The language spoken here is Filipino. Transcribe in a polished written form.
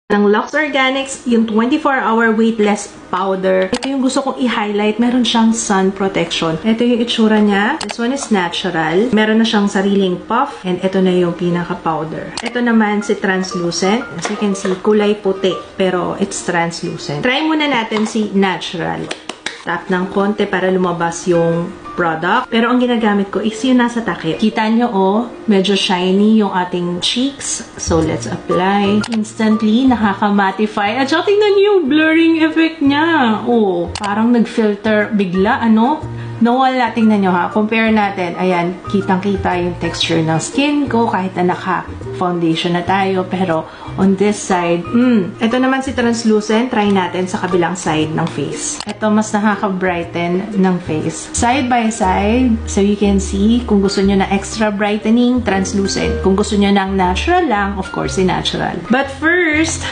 ng Lux Organics, yung 24-hour weightless powder. Ito yung gusto kong i-highlight. Meron siyang sun protection. Ito yung itsura niya. This one is natural. Meron na siyang sariling puff. And ito na yung pinaka-powder. Ito naman si translucent. As you can see, kulay puti. Pero it's translucent. Try muna natin si natural. Tap ng konti para lumabas yung product. Pero ang ginagamit ko is yung nasa takip. Kita nyo, oh, medyo shiny yung ating cheeks. So, let's apply. Instantly, nakaka-mattify. At saka tingnan nyo yung blurring effect niya. Oh, parang nag-filter bigla, ano? Nawala, tingnan nyo ha. Compare natin. Ayan, kitang-kita yung texture ng skin ko kahit na naka-foundation na tayo. Pero, on this side, ito naman si translucent. Try natin sa kabilang side ng face. Ito, mas nakaka-brighten ng face. Side by side, so you can see, kung gusto nyo na extra brightening, translucent. Kung gusto nyo ng natural lang, of course, natural. But first,